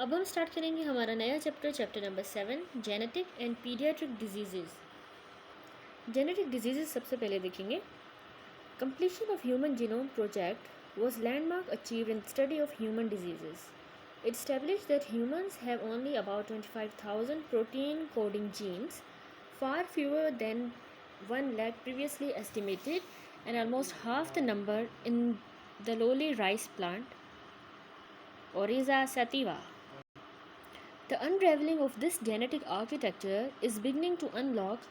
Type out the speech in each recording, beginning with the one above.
अब हम स्टार्ट करेंगे हमारा नया chapter number 7 genetic and paediatric diseases. Genetic diseases सबसे पहले देखेंगे। Completion of human genome project was landmark achieved in study of human diseases. It established that humans have only about 25,000 protein coding genes, far fewer than 1 lakh previously estimated, and almost half the number in the lowly rice plant, Oryza sativa. The unraveling of this genetic architecture is beginning to unlock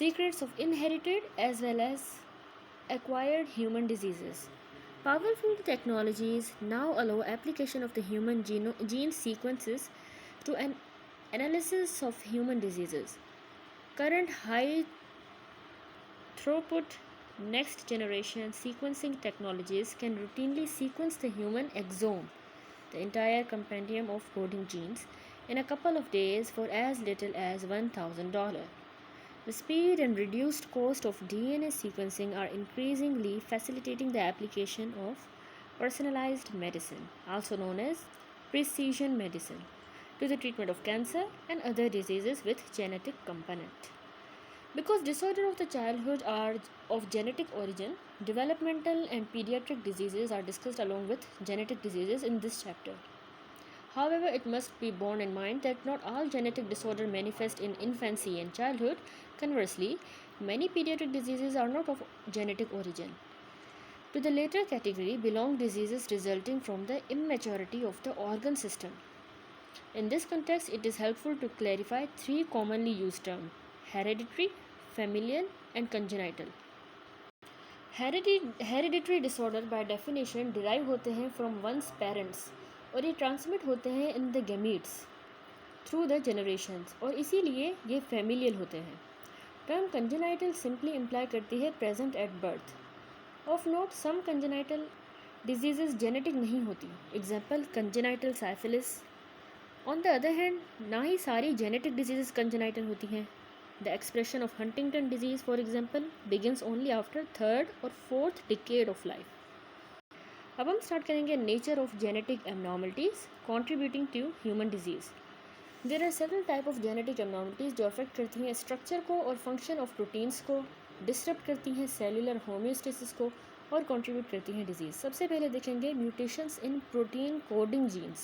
secrets of inherited as well as acquired human diseases. Powerful technologies now allow application of the human gene sequences to an analysis of human diseases. Current high throughput next generation sequencing technologies can routinely sequence the human exome, the entire compendium of coding genes, in a couple of days for as little as $1,000. The speed and reduced cost of DNA sequencing are increasingly facilitating the application of personalized medicine, also known as precision medicine, to the treatment of cancer and other diseases with genetic component. Because disorders of the childhood are of genetic origin, developmental and pediatric diseases are discussed along with genetic diseases in this chapter. However, it must be borne in mind that not all genetic disorders manifest in infancy and childhood. Conversely, many pediatric diseases are not of genetic origin. To the latter category belong diseases resulting from the immaturity of the organ system. In this context, it is helpful to clarify three commonly used terms: hereditary, familial, and congenital. Hereditary disorder by definition derive होते हैं from once parents और ये transmit होते हैं in the gametes through the generations और इसीलिए ये familial होते हैं। टर्म कंजेनाइटल सिंपली इम्प्लाई करती है present at birth. Of note, some congenital diseases genetic नहीं होती, example congenital syphilis. On the other hand, ना ही सारी जेनेटिक डिजीजेज कंजेनाइटल होती हैं। The expression of Huntington disease, for example, begins only after third or fourth decade of life. अब हम start करेंगे nature of genetic abnormalities contributing to human disease. There are several type of genetic abnormalities जो affect करती हैं structure को और function of proteins को, disturb करती हैं सेलुलर होम्योस्टेसिस को और कंट्रीब्यूट करती हैं डिजीज। सबसे पहले देखेंगे mutations in protein coding genes.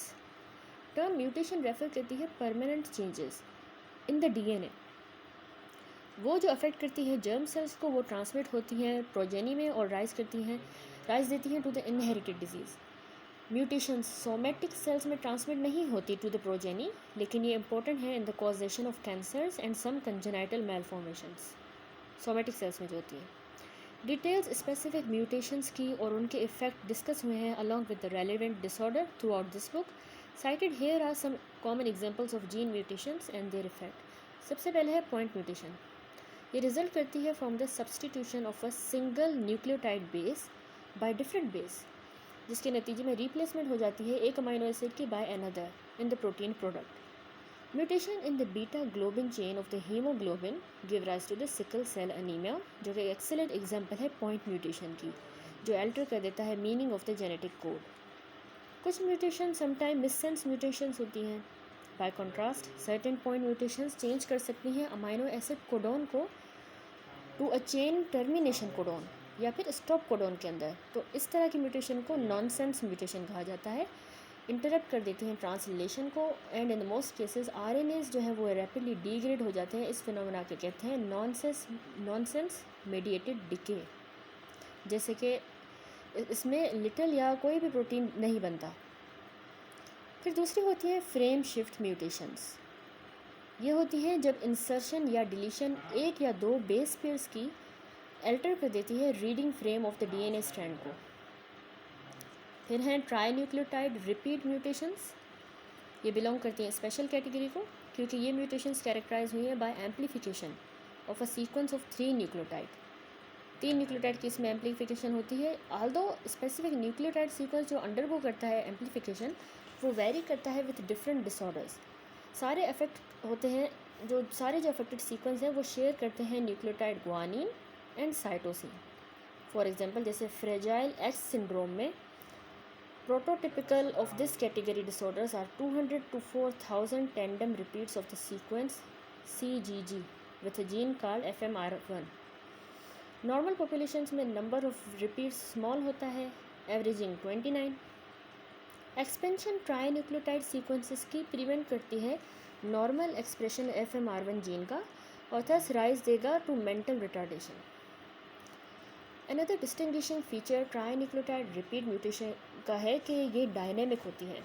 Term mutation refer करती है permanent changes in the DNA. वो जो अफेक्ट करती है जर्म सेल्स को, वो ट्रांसमिट होती हैं प्रोजेनी में और राइज देती हैं to the inherited disease. Mutations somatic cells में ट्रांसमिट नहीं होती टू द प्रोजेनी, लेकिन ये इंपॉर्टेंट है in the causation of cancers and some congenital malformations, somatic cells में जो होती हैं। डिटेल्स स्पेसिफिक म्यूटेशंस की और उनके इफेक्ट डिस्कस हुए हैं along with the relevant disorder throughout this book. Cited here are some common examples of gene mutations and their effect. सबसे पहले है पॉइंट म्यूटेशन। ये रिजल्ट करती है from the substitution of a single nucleotide base by different base, जिसके नतीजे में replacement हो जाती है एक अमाइनो एसिड की by another in the protein product. Mutation in the beta globin chain of the haemoglobin give rise to the sickle cell anaemia, जो कि एक्सेलेंट एग्जाम्पल है पॉइंट म्यूटेशन की, जो अल्टर कर देता है meaning of the genetic code. कुछ mutation sometime missense mutations होती हैं। By contrast, certain point mutations change कर सकती हैं अमाइनो एसिड कोडोन को to a chain termination codon या फिर स्टॉप कोडोन के अंदर। तो इस तरह की म्यूटेशन को नॉनसेंस म्यूटेशन कहा जाता है। इंटरप्ट कर देती हैं ट्रांसलेशन को and in most cases RNS जो है वो रैपिडली डिग्रेड हो जाते हैं। इस फिनोमेना के कहते हैं नॉनसेंस मेडिएटेड डिके, जैसे कि इसमें लिटिल या कोई भी प्रोटीन नहीं बनता। फिर दूसरी होती है फ्रेम शिफ्ट म्यूटेशंस। ये होती हैं जब इंसर्शन या डिलीशन एक या दो बेस पेयर्स की अल्टर कर देती है reading frame of the DNA strand को। फिर हैं ट्राई न्यूक्लियोटाइड रिपीट म्यूटेशंस। ये बिलोंग करती हैं स्पेशल कैटेगरी को, क्योंकि ये म्यूटेशंस कैरेक्टराइज हुई हैं by amplification of a sequence of 3 nucleotide. 3 nucleotide की इसमें एम्प्लीफिकेशन होती है। आल्दो स्पेसिफिक न्यूक्लियोटाइड सीक्वेंस जो अंडरगो करता है एम्प्लीफिकेशन, वो वेरी करता है विद डिफरेंट डिसऑर्डर्स। सारे जो अफेक्टेड सीक्वेंस हैं वो शेयर करते हैं nucleotide guanine and cytosine. For example, जैसे फ्रेजाइल एक्स सिंड्रोम में Prototypical of this category disorders are 200 to 4,000 tandem repeats of the sequence CGG with a gene called FMR1. Normal populations में number of repeats small होता है, averaging 29. Expansion trinucleotide sequences की prevent करती है normal expression FMR1 gene का और thus rise देगा to mental retardation. Another distinguishing feature trinucleotide repeat mutation का है कि ये डायनेमिक होती हैं,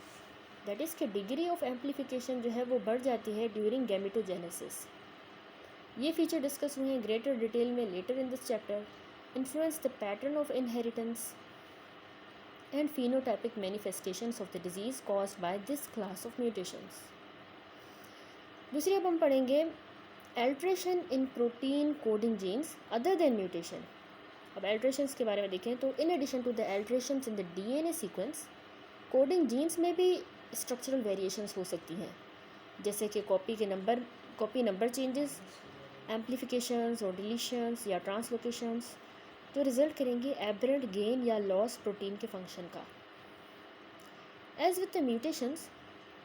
दैट इज़ कि डिग्री ऑफ एम्पलीफिकेशन जो है वो बढ़ जाती है ड्यूरिंग गैमेटोजेनेसिस. ये फीचर डिस्कस हुए हैं ग्रेटर डिटेल में later in this chapter. Influence the pattern of inheritance and phenotypic manifestations of the disease caused by this class of mutations. दूसरी अब हम पढ़ेंगे alteration in protein coding genes other than mutation. अब alterations के बारे में देखें तो in addition to the alterations in the DNA sequence, coding genes में भी स्ट्रक्चरल वेरिएशंस हो सकती हैं, जैसे कि कॉपी नंबर चेंजेस, एम्प्लीफिकेशंस और डिलीशंस या ट्रांसलोकेशंस, तो रिजल्ट करेंगे एबरेंट गेन या लॉस प्रोटीन के फंक्शन का. As with the mutations,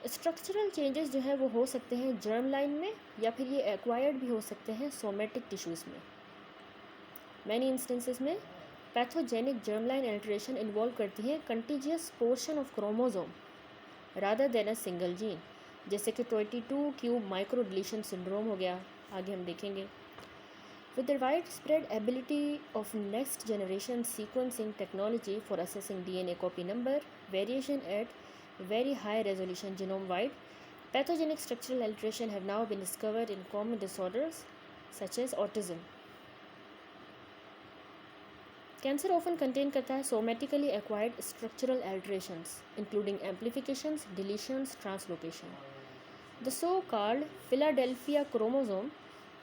structural changes जो है वो हो सकते हैं जर्म लाइन में या फिर ये एक्वायर्ड भी हो सकते हैं सोमेटिक टिश्यूज़ में. मैनी इंस्टेंसेस में पैथोजेनिक जर्मलाइन अल्टरेशन इन्वॉल्व करती है contiguous portion of chromosome rather than a single gene, जैसे कि 22q माइक्रो डिलीशन सिंड्रोम हो गया, आगे हम देखेंगे. With the widespread ability of next generation sequencing technology for assessing DNA copy number variation at very high resolution genome wide, pathogenic structural alteration have now been discovered in common disorders such as autism. Cancer often contain करता है somatically acquired structural alterations including amplifications, deletions, translocation. The so called Philadelphia chromosome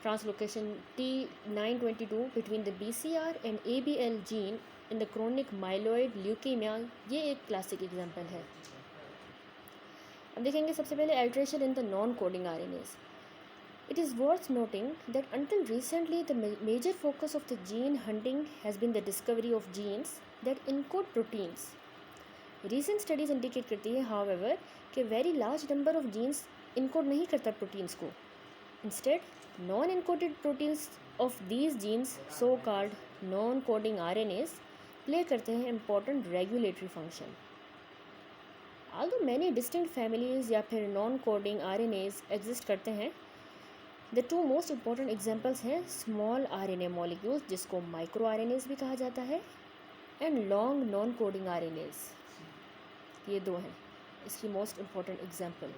translocation T922 between the BCR and ABL gene in the chronic myeloid leukaemia, ये एक classic example है. अब देखेंगे सबसे पहले alteration in the non coding RNAs. It is worth noting that until recently the major focus of the gene hunting has been the discovery of genes that encode proteins. Recent studies indicate करती है however कि very large number of genes encode नहीं करता proteins को. Instead, non-encoded proteins of these genes, so-called non-coding RNAs, play करते हैं important regulatory function. Although many distinct families या फिर non-coding RNAs exist करते हैं, the two most important examples हैं स्मॉल RNA मॉलिक्यूल्स, जिसको माइक्रो RNAs भी कहा जाता है, and long non coding RNAs. ये दो हैं इसकी most important example.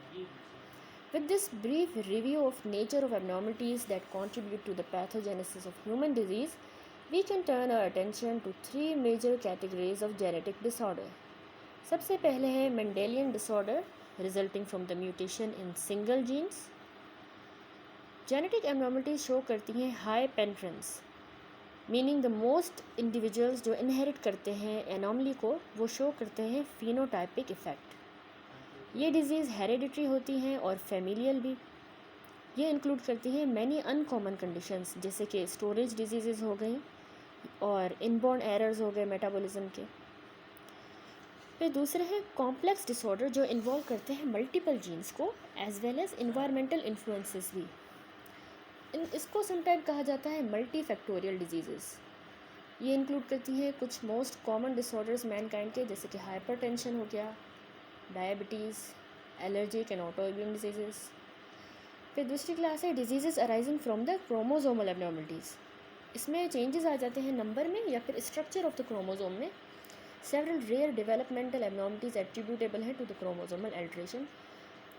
With this brief review of nature of abnormalities that contribute to the pathogenesis of human disease, we can turn our attention to 3 major categories of genetic disorder. सबसे पहले है Mendelian disorder resulting from the mutation in single genes. Genetic abnormalities show करती हैं high penetrance, meaning the most individuals जो inherit करते हैं anomaly को वो शो करते हैं फिनोटाइपिक इफ़ेक्ट. ये डिजीज़ हेरिडिटरी होती हैं और फैमिलियल भी. ये इंक्लूड करती हैं मैनी अनकॉमन कंडीशंस, जैसे कि स्टोरेज डिजीज़ हो गई और इनबॉर्न एरर्स हो गए मेटाबॉलिज्म के. फिर दूसरे हैं कॉम्प्लेक्स डिसऑर्डर जो इन्वॉल्व करते हैं मल्टीपल जीन्स को as well as environmental influences भी. इसको समटाइम कहा जाता है मल्टी फैक्टोरियल डिजीज़. ये इंक्लूड करती हैं कुछ मोस्ट कॉमन डिसऑर्डर्स मैनकाइंड के, जैसे कि हाइपरटेंशन हो गया, diabetes, allergic and autoimmune disease. फिर दूसरी क्लास है disease arising from the chromosomal abnormalities. इसमें चेंजेस आ जाते हैं नंबर में या फिर स्ट्रक्चर ऑफ द क्रोमोसोम में. Several rare developmental abnormalities attributable हैं टू द क्रोमोसोमल एल्ट्रेशन.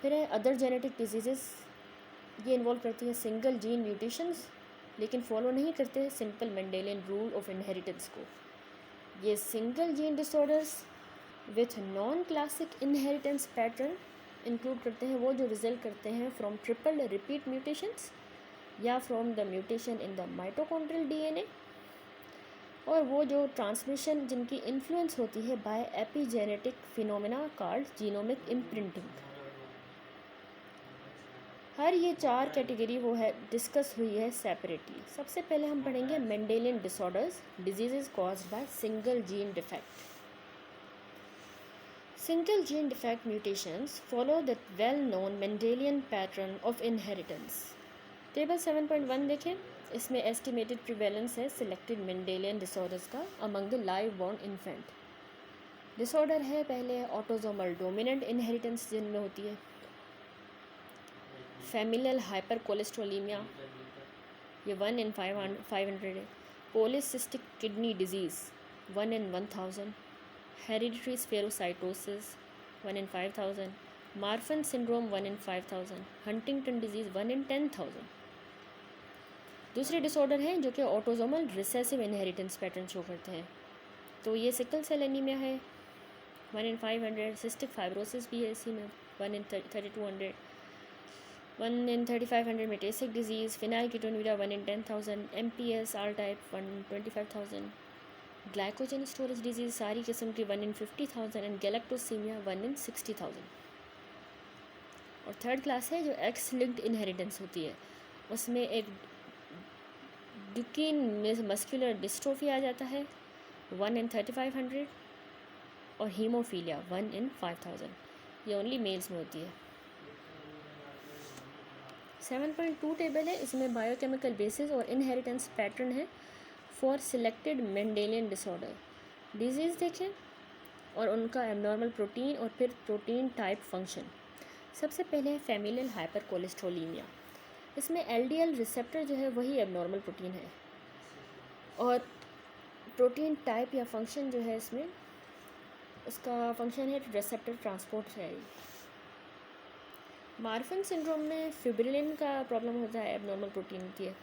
फिर है अदर जेनेटिक डिजीज़. ये इन्वॉल्व करती है सिंगल जीन म्यूटेशंस, लेकिन फॉलो नहीं करते simple Mendelian rule of inheritance को. ये single gene disorders with non classic inheritance pattern include करते हैं वो जो रिजल्ट करते हैं फ्रॉम ट्रिपल रिपीट म्यूटेशंस या from the mutation in the mitochondrial DNA, और वो जो ट्रांसमिशन जिनकी इन्फ्लुएंस होती है by epigenetic phenomena called genomic imprinting. हर ये 4 कैटेगरी वो है डिस्कस हुई है सेपरेटली. सबसे पहले हम पढ़ेंगे Mendelian disorders, diseases caused by single gene defect. Single gene defect mutations follow the well-known Mendelian pattern of inheritance. Table 7.1 देखें, इसमें एस्टिमेटेड प्रिवेलेंस है सिलेक्टेड मेंडेलियन डिसऑर्डर्स का among the live born infant. Disorder है पहले autosomal dominant inheritance जिनमें होती है, familial hyper cholesterolemia ये 1 in 500 है, polycystic kidney disease 1 in 1000, hereditary spherocytosis 1 in 5000, Marfan syndrome 1 in 5000, Huntington disease 1 in 10,000। दूसरे डिसऑर्डर हैं जो कि autosomal recessive inheritance pattern show करते हैं, तो ये सिकल सेल एनीमिया है 1 in 500, सिस्टिक फाइब्रोसिस भी है इसी में 1 in 3200, 1 in 3500 मेटेसिक डिजीज़, फिनाइलकीटोनुरिया 1 in 10,000, MPS आर type 1 in 25,000, glycogen storage disease सारी किस्म की 1 in 50,000 एंड गैलेक्टोसीमिया 1 in 60,000। और थर्ड क्लास है जो एक्स लिंक्ड इनहेरिटेंस होती है, उसमें एक ड्यूकेन मस्कुलर डिस्ट्रोफी आ जाता है 1 in 3500 और हीमोफीलिया 1 in 5000, ये ओनली मेल्स में होती है। 7.2 टेबल है, इसमें बायोकेमिकल बेसिस और इनहेरिटेंस पैटर्न है for selected Mendelian disorder. Disease देखें और उनका एबनॉर्मल प्रोटीन और फिर प्रोटीन टाइप फंक्शन। सबसे पहले है फैमिलियल हाइपर कोलेस्ट्रोलीमिया, इसमें LDL रिसेप्टर जो है वही एबनॉर्मल प्रोटीन है और प्रोटीन टाइप या फंक्शन जो है इसमें उसका फंक्शन है रिसेप्टर ट्रांसपोर्ट है। मार्फन सिंड्रोम में फिब्रिलिन का प्रॉब्लम होता है, एबनॉर्मल प्रोटीन होती है,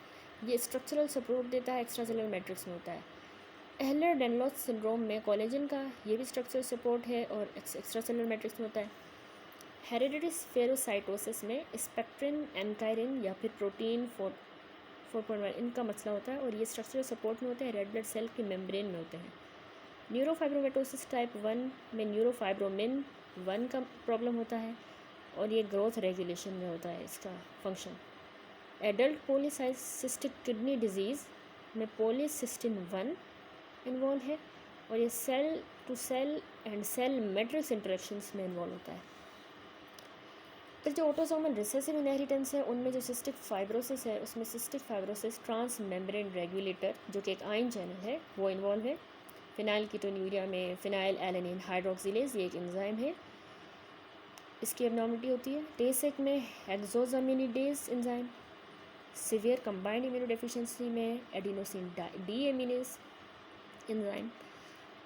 ये स्ट्रक्चरल सपोर्ट देता है, एक्स्ट्रा सेलुलर मैट्रिक्स में होता है। एहलर डेनलॉस सिंड्रोम में कोलेजन का ये भी स्ट्रक्चरल सपोर्ट है और एक्स्ट्रा सेलुलर मैट्रिक्स में होता है। हेरिडिटरी स्फेरोसाइटोसिस में स्पेक्ट्रिन, एनकाइरिन या फिर प्रोटीन 4.1 इनका मसला होता है और ये स्ट्रक्चरल सपोर्ट में होते हैं, रेड ब्लड सेल के मेम्ब्रेन में होते हैं। न्यूरोफाइब्रोमेटोसिस टाइप 1 में न्यूरोफाइब्रोमिन 1 का प्रॉब्लम होता है और ये ग्रोथ रेगुलेशन में होता है इसका function. Adult polycystic kidney disease में पॉलीसिस्टिन 1 इन्वॉल्व है और ये cell to cell and cell matrix interactions में इन्वॉल्व होता है। फिर जो ऑटोसोमल रिसेसिव इनहेरिटेंस है उनमें जो सिस्टिक फाइब्रोसिस है उसमें cystic fibrosis transmembrane regulator जो कि एक आयन चैनल है वो इन्वॉल्व है। फिनाइलकीटोन्यूरिया में फिनाइल एलेनिन हाइड्रोक्सिलेज ये एक एंजाइम है, इसकी एबनॉर्मलिटी होती है। टेसेक में hexosaminidase enzyme, severe combined immunodeficiency में adenosine deaminase enzyme.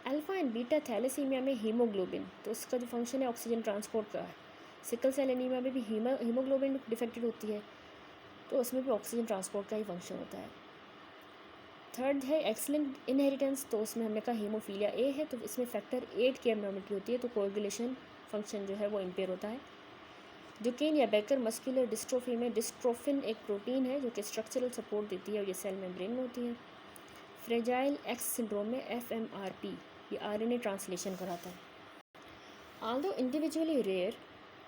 Alpha and beta thalassaemia में हीमोग्लोबिन, तो उसका जो फंक्शन है ऑक्सीजन ट्रांसपोर्ट का है। सिकल सेल एनीमिया में भी हीमोग्लोबिन डिफेक्टेड होती है तो उसमें भी ऑक्सीजन ट्रांसपोर्ट का ही फंक्शन होता है। थर्ड है एक्स-लिंक्ड इनहेरिटेंस, तो उसमें हमने कहा हीमोफीलिया ए है तो इसमें फैक्टर 8 की एबनॉर्मलिटी होती है तो कोएगुलेशन फंक्शन जो है वो इम्पेयर होता है। ड्यूकेन या बेकर मस्कुलर डिस्ट्रोफी में डिस्ट्रोफिन एक प्रोटीन है जो कि स्ट्रक्चरल सपोर्ट देती है और ये सेल मेम्ब्रेन में होती है। फ्रेजाइल एक्स सिंड्रोम में FMRP ये RNA ट्रांसलेशन कराता है। Although individually rare,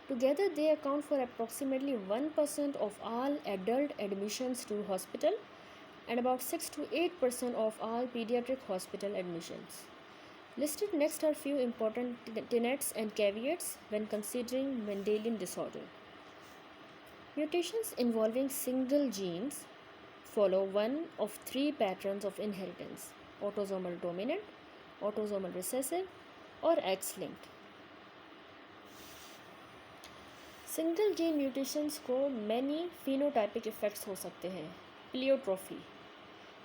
together they account for approximately 1% of all adult admissions to hospital and about 6 to 8% of all pediatric hospital admissions. Listed next are few important tenets and caveats when considering Mendelian disorder. Mutations involving single genes follow one of 3 patterns of inheritance: autosomal dominant, autosomal recessive, or X-linked. Single gene mutations को many phenotypic effects हो सकते हैं, pleiotropy,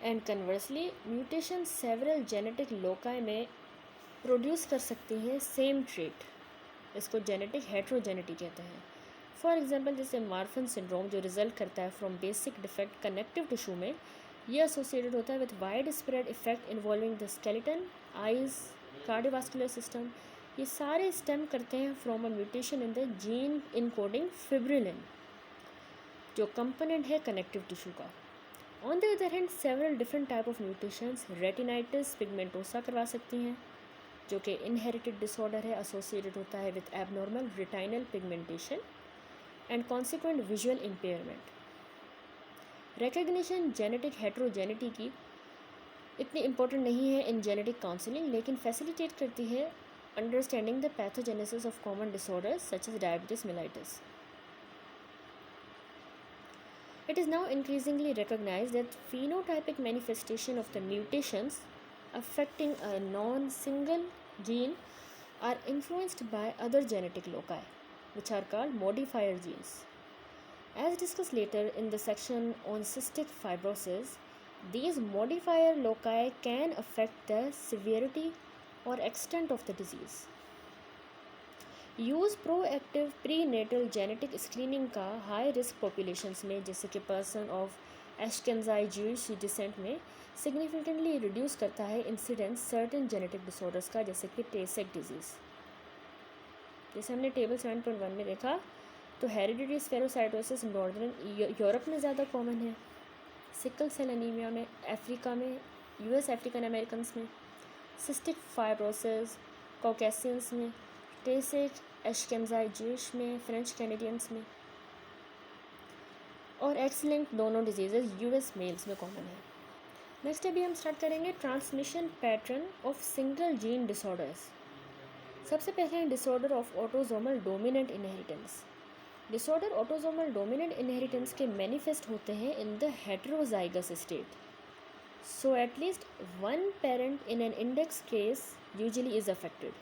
and conversely mutation several genetic loci में produce कर सकती हैं same trait, इसको genetic heterogeneity कहते हैं। फॉर एग्जांपल जैसे मार्फन सिंड्रोम जो रिजल्ट करता है from basic defect connective tissue में, ये एसोसिएटेड होता है with widespread effect involving the skeleton, eyes, cardiovascular system. ये सारे स्टेम करते हैं from a mutation in the gene encoding फिब्रिलिन जो कंपोनेंट है कनेक्टिव टिश्यू का। On the other hand several different type of mutations retinitis pigmentosa करवा सकती हैं जो कि इनहेरिटेड डिसऑर्डर है, एसोसिएटेड होता है with abnormal retinal pigmentation and consequent visual impairment. Recognition genetic heterogeneity की इतनी इम्पोर्टेंट नहीं है इन जेनेटिक काउंसलिंग, लेकिन फैसिलिटेट करती है understanding the pathogenesis of common disorders such as diabetes mellitus. It is now increasingly recognized that phenotypic manifestation of the mutations affecting a non-single gene are influenced by other genetic loci, which are called modifier genes. As discussed later in the section on cystic fibrosis, these modifier loci can affect the severity or extent of the disease. Use proactive prenatal genetic screening का high risk populations में जैसे कि person of Ashkenazi Jewish descent में significantly reduce करता है incidence certain genetic disorders का, जैसे कि टे सेक डिजीज़। जैसे हमने टेबल 7.1 में देखा तो हेरिडिटरी स्फेरोसाइटोसिस नॉर्दर्न यूरोप में ज़्यादा कॉमन है, सिकल सेल एनीमिया में अफ्रीका में, यूएस अफ्रीकन अमेरिकन में, सिस्टिक फाइब्रोसिस कॉकेशियंस में, टे सेक एशकेनाज़ी ज्यूइश में, फ्रेंच कैनेडियंस में, और एक्स लिंक्ड दोनों डिजीज़ेस यूएस मेल्स में कॉमन है। नेक्स्ट अभी हम स्टार्ट करेंगे transmission pattern of single gene disorders. सबसे पहले disorder of autosomal dominant inheritance. Disorder autosomal dominant inheritance के मैनिफेस्ट होते हैं in the heterozygous state, so at least one parent in an index case usually is affected.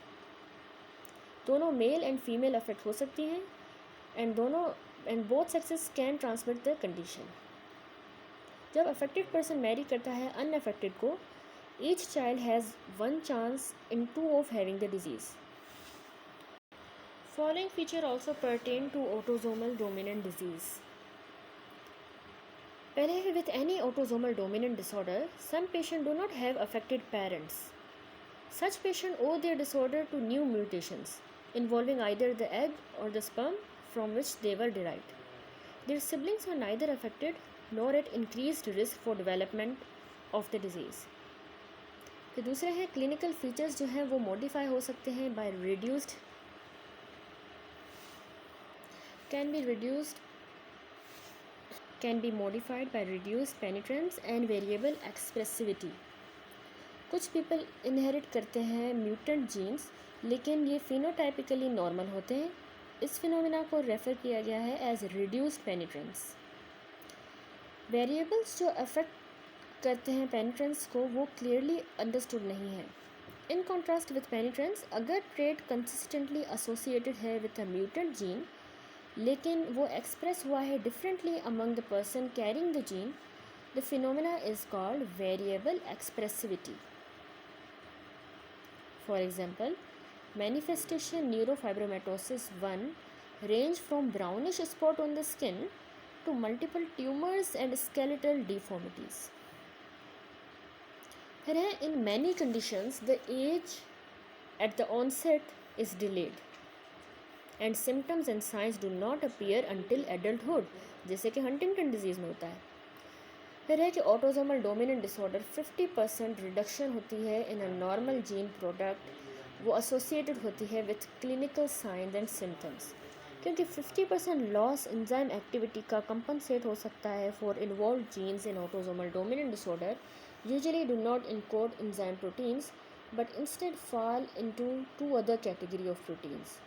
दोनों male and female affect हो सकती हैं and both sexes can transmit the condition. जब affected person Mary करता है अनअफेक्टेड को, each child has one chance in 2 of having the disease. Following feature also pertain to autosomal dominant disease. पहले है with any autosomal dominant disorder, some patients do not have affected parents. Such patients owe their disorder to new mutations involving either the egg or the sperm from which they were derived. Their siblings are neither affected nor at increased risk for development of the disease. फिर दूसरे हैं clinical features जो हैं वो modify हो सकते हैं by reduced can be modified by reduced penetrance and variable expressivity. कुछ पीपल इनहेरिट करते हैं म्यूटेंट जीन्स लेकिन ये फिनोटाइपिकली नॉर्मल होते हैं। इस फिनोमिना को रेफ़र किया गया है एज रिड्यूस्ड पेनिट्रेंस। वेरिएबल्स जो अफेक्ट करते हैं पेनिट्रेंस को वो क्लियरली अंडरस्टूड नहीं है। इन कॉन्ट्रास्ट विद पेनिट्रेंस, अगर ट्रेट कंसिस्टेंटली एसोसिएटेड है विद अ म्यूटेंट जीन लेकिन वो एक्सप्रेस हुआ है differently among the person carrying the gene, the phenomena is called variable expressivity. For example, manifestation neurofibromatosis 1 range from brownish spot on the skin to multiple tumours and skeletal deformities. फिर है in many conditions the age at the onset is delayed and symptoms and signs do not appear until adulthood, जैसे कि Huntington disease में होता है। फिर है कि ऑटोसोमल डोमिनेंट डिसऑर्डर 50% रिडक्शन होती है in a normal gene product, वो एसोसिएटेड होती है with clinical signs and symptoms. क्योंकि 50% लॉस एंजाइम एक्टिविटी का कंपनसेट हो सकता है for involve genes in autosomal dominant disorder usually do not encode enzyme proteins but instead fall into 2 other category of proteins.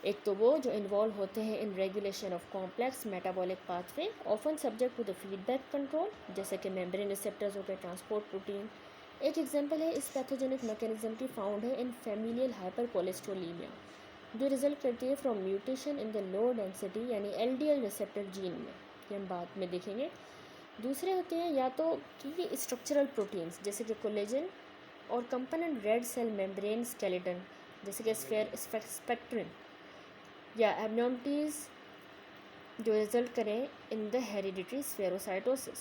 एक तो वो जो इन्वॉल्व होते हैं in regulation of complex metabolic pathway often subject to the feedback control, जैसे कि membrane receptors हो गए, ट्रांसपोर्ट प्रोटीन। एक एग्जांपल है इस पैथोजेनिक मैकेनिज्म की फाउंड है इन फैमिलियल हाइपर कोलेस्ट्रोलीमिया, जो रिजल्ट करती है from mutation in the low density यानी LDL रिसेप्टर जीन में, ये हम बाद में देखेंगे। दूसरे होते हैं या तो कि स्ट्रक्चरल प्रोटीन्स जैसे कि कोलेजन और component red cell membrane skeleton जैसे कि स्पेक्ट्रिन या एबनॉर्मलिटीज़ जो रिजल्ट करें in the hereditary spherocytosis.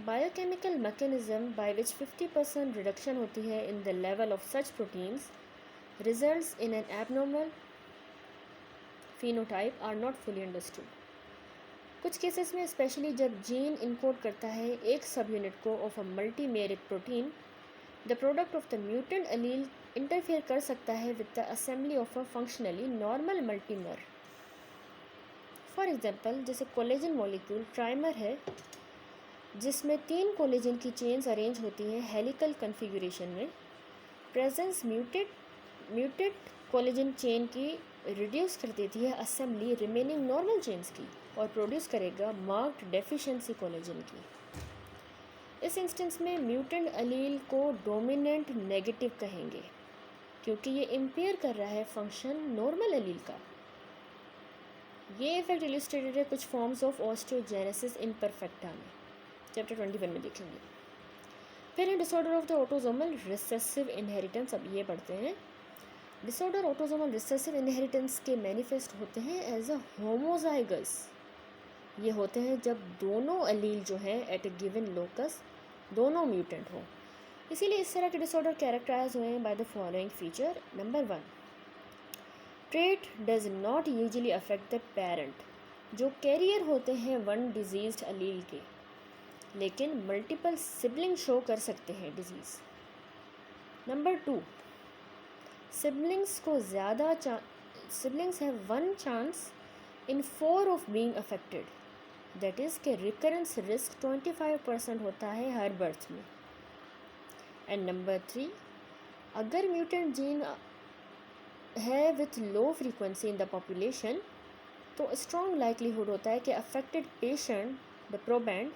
Biochemical mechanism by which 50% reduction होती है in the level of such proteins results in an abnormal phenotype are not fully understood. कुछ cases में especially जब जीन इनकोड करता है एक सब यूनिट को of a multimeric protein, the product of the mutant allele interfere कर सकता है with the assembly of a functionally normal multimer. For example, जैसे कोलेजन मॉलिक्यूल ट्राइमर है जिसमें 3 कोलेजन की चेन्स अरेंज होती हैं हेलिकल कन्फिगुरेशन में, प्रेजेंस म्यूटेड कोलेजन चेन की रिड्यूस कर देती है असेंबली रिमेनिंग नॉर्मल चेन्स की और प्रोड्यूस करेगा मार्क्ड डेफिशिएंसी कोलेजन की। इस इंस्टेंस में म्यूटेंट अलील को डोमिनेंट नेगेटिव कहेंगे क्योंकि ये इम्पेयर कर रहा है फंक्शन नॉर्मल अलील का। ये इफेक्ट इलस्ट्रेटेड है कुछ फॉर्म्स ऑफ ऑस्टियोजेनेसिस इम्परफेक्टा में, चैप्टर 21 में देखेंगे। फिर है disorder of the autosomal recessive inheritance. अब ये पढ़ते हैं। डिसऑर्डर ऑटोसोमल रिसेसिव इनहेरिटेंस के मैनिफेस्ट होते हैं एज अ होमोजाइगस। ये होते हैं जब दोनों अलील जो हैं एट ए गिवन लोकस दोनों म्यूटेंट हों। इसीलिए इस तरह के डिसऑर्डर कैरेक्टराइज हुए हैं by the following feature. Number 1, trait does not usually affect the parent. जो कैरियर होते हैं वन डिजीज्ड अलील के, लेकिन मल्टीपल सिबलिंग शो कर सकते हैं disease. Number 2, siblings have 1 chance in 4 of being affected, that is के रिकरेंस रिस्क 25% होता है हर बर्थ में। एंड नंबर 3, अगर म्यूटेंट जीन है with low frequency in the population तो स्ट्रॉन्ग लाइकलीहुड होता है कि affected patient the proband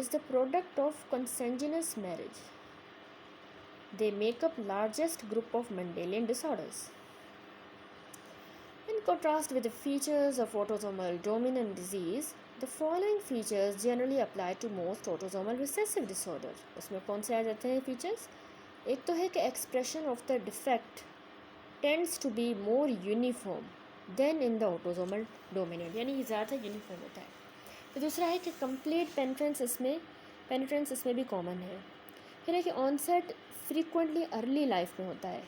is the product of consanguineous marriage. They make up largest group of Mendelian disorders. In contrast with the features of autosomal dominant disease, the following features generally apply to most autosomal recessive disorders. उसमें कौन से आ जाते हैं features? एक तो है कि expression of the defect tends to be more uniform than in the autosomal dominant, यानी ये ज़्यादा यूनिफॉर्म होता है। तो दूसरा है कि कंप्लीट पेनिट्रेंस इसमें भी कॉमन है। फिर है कि ऑनसेट फ्रीक्वेंटली अर्ली लाइफ में होता है।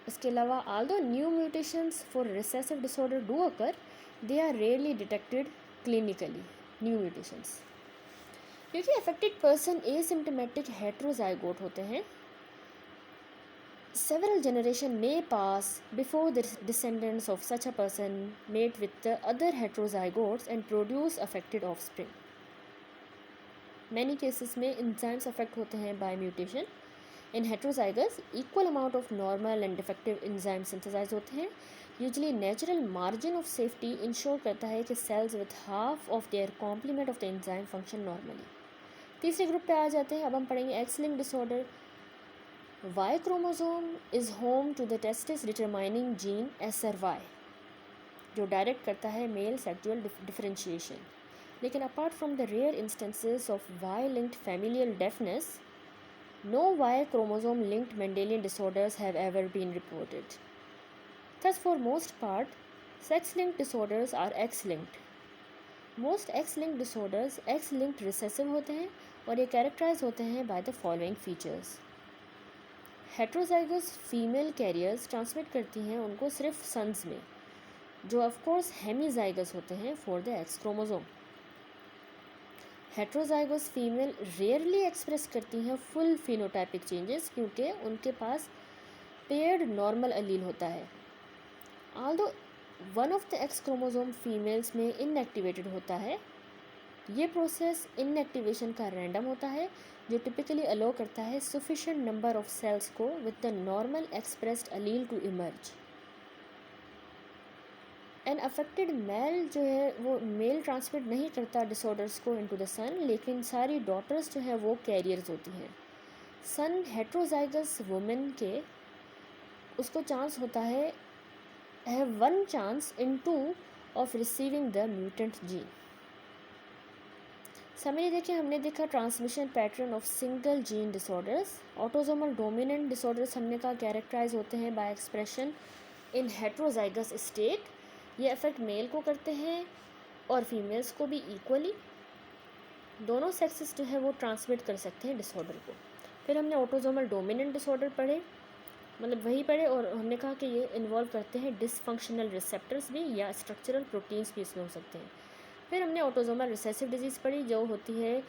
इसके अलावा although new mutations for recessive disorder do occur, they are rarely detected clinically new mutations. क्योंकि अफेक्टेड पर्सन एसिम्प्टोमेटिक हेट्रोजाइगोट होते हैं, several generations may pass before the descendants of such a person mate with the other heterozygotes and produce affected offspring. Many cases में enzymes affect होते हैं by mutation. In heterozygous, equal amount of normal and defective enzymes synthesized होते हैं. Usually natural margin of safety ensure करता है कि cells with half of their complement of the enzyme function normally. तीसरे group पे आ जाते हैं। अब हम पढ़ेंगे X-linked disorder. Y chromosome is home to the testis determining gene SRY जो डायरेक्ट करता है मेल सेक्सुअल डिफरेंशिएशन। लेकिन apart from the rare instances of Y linked familial deafness, no Y chromosome linked Mendelian disorders have ever been reported. Thus for most part, sex linked disorders are X linked. Most X linked disorders X linked recessive होते हैं और ये characterise होते हैं by the following features. Heterozygous female carriers transmit करती हैं उनको सिर्फ सन्स में, जो ऑफकोर्स हेमीजाइगस होते हैं for the x chromosome. Heterozygous female rarely express करती हैं फुल फिनोटाइपिक चेंजेस क्योंकि उनके पास पेयर्ड नॉर्मल अलील होता है। Aldous one of the x chromosome females में इनएक्टिवेटेड होता है, ये प्रोसेस इनएक्टिवेशन का रैंडम होता है जो टिपिकली अलो करता है सफिशिएंट नंबर ऑफ सेल्स को with the normal expressed allele to emerge. An affected male जो है वो मेल ट्रांसमिट नहीं करता डिसऑर्डर्स को इनटू द सन, लेकिन सारी डॉटर्स जो है वो कैरियर्स होती हैं। सन हेट्रोजाइगस वुमेन के उसको चांस होता है have 1 chance in 2 of receiving the mutant gene. Summary देखिए, हमने देखा transmission pattern of single gene disorders. Autosomal dominant disorders हमने कहा कैरेक्टराइज होते हैं by expression in heterozygous state. ये अफेक्ट मेल को करते हैं और फीमेल्स को भी इक्वली। दोनों सेक्सेस जो है वो ट्रांसमिट कर सकते हैं डिसऑर्डर को। फिर हमने ऑटोसोमल डोमिनेंट डिसऑर्डर पढ़े, मतलब वही पढ़े, और हमने कहा कि ये इन्वॉल्व करते हैं डिसफंक्शनल रिसेप्टर्स भी या स्ट्रक्चरल प्रोटीन्स भी इसमें हो सकते हैं। फिर हमने ऑटोसोमल रिसेसिव डिजीज़ पढ़ी जो होती है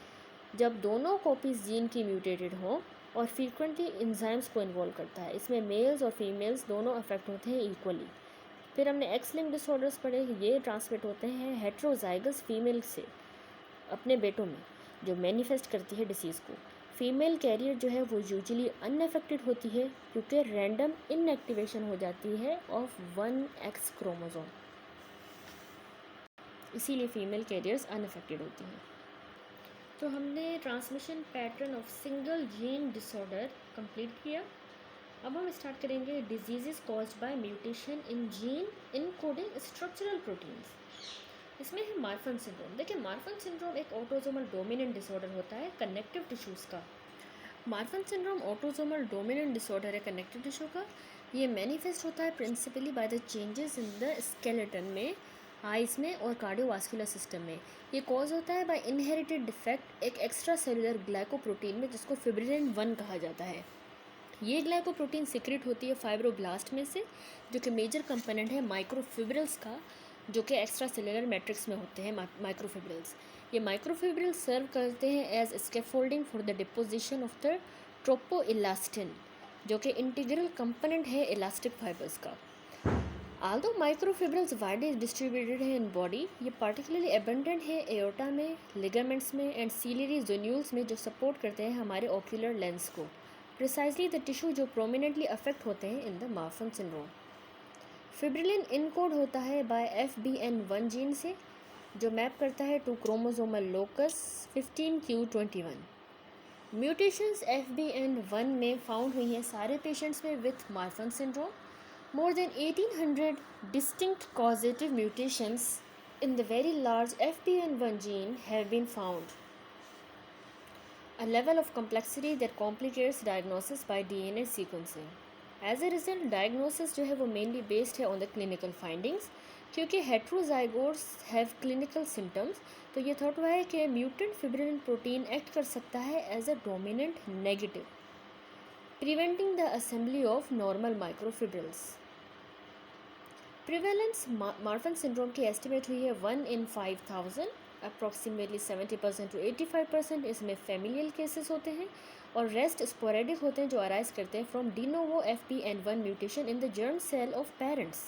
जब दोनों कॉपीज़ जीन की म्यूटेटेड हों और फ्रीक्वेंटली इंजाइम्स को इन्वॉल्व करता है। इसमें मेल्स और फीमेल्स दोनों अफेक्ट होते हैं इक्वली। फिर हमने एक्स लिंक डिसऑर्डर्स पढ़े, ये ट्रांसमिट होते हैं हेट्रोजाइगस फीमेल से अपने बेटों में, जो मैनिफेस्ट करती है डिसीज़ को। फीमेल कैरियर जो है वो यूजुअली अनअफेक्टेड होती है क्योंकि रैंडम इनएक्टिवेशन हो जाती है ऑफ 1X क्रोमोसोम, इसीलिए फीमेल कैरियर्स अनअफेक्टेड होती हैं। तो हमने transmission pattern of single gene disorder complete किया। अब हम स्टार्ट करेंगे diseases caused by mutation in gene encoding structural proteins. इसमें है मार्फन सिंड्रोम। देखिए, मार्फन सिंड्रोम एक ऑटोसोमल डोमिनेंट डिसऑर्डर होता है कनेक्टिव टिश्यूज़ का। Marfan syndrome autosomal dominant disorder है कनेक्टिव टिश्यू का। ये मैनिफेस्ट होता है principally by the changes in the skeleton में, आइज में और कार्डियोवास्कुलर सिस्टम में। ये कॉज होता है बाय इनहेरिटेड डिफेक्ट एक एक्स्ट्रा सेलुलर ग्लाइकोप्रोटीन में, जिसको फिब्रिलिन 1 कहा जाता है। ये ग्लाइकोप्रोटीन सिक्रेट होती है फाइब्रोब्लास्ट में से, जो कि मेजर कंपोनेंट है माइक्रोफिब्रिल्स का, जो कि एक्स्ट्रा सेलुलर मैट्रिक्स में होते हैं माइक्रोफिब्रिल्स। ये माइक्रोफिब्रिल्स सर्व करते हैं as scaffolding for the deposition of the tropoelastin, जो कि इंटीग्रल कंपोनेंट है इलास्टिक फाइबर्स का। आल्दो माइक्रोफिब्रिल्स वाइडली डिस्ट्रीब्यूटेड है इन बॉडी, ये पार्टिकुलरली एबंडेंट है एओर्टा में, लिगामेंट्स में एंड सीलियरी जोन्यूल्स में, जो सपोर्ट करते हैं हमारे ओक्यूलर लेंस को। प्रिसाइजली द टिश्यू जो प्रोमिनेंटली अफेक्ट होते हैं in the Marfan syndrome. Fibrillin encode होता है बाय FBN1 जीन से, जो मैप करता है to chromosomal locus 15q21। Mutations FBN1 में फाउंड हुई हैं सारे पेशेंट्स में with Marfan syndrome. More than 1800 distinct causative mutations in the very large FBN1 gene have been found, a level of complexity that complicates diagnosis by DNA sequencing. As a result, diagnosis जो है वो mainly based है on the clinical findings, क्योंकि heterozygotes have clinical symptoms, तो ये thought हुआ है कि म्यूटेंट फिब्रिलिन प्रोटीन एक्ट कर सकता है as a dominant negative, preventing the assembly of normal microfibrils. Prevalence Marfan syndrome की एस्टिमेट हुई है 1 in 5000, अप्रॉक्सीमेटली 70% to 85% इसमें फेमिलियल केसेस होते हैं और रेस्ट स्पोरेडिक होते हैं, जो अराइज करते हैं from de novo FBN1 mutation in the germ cell of parents.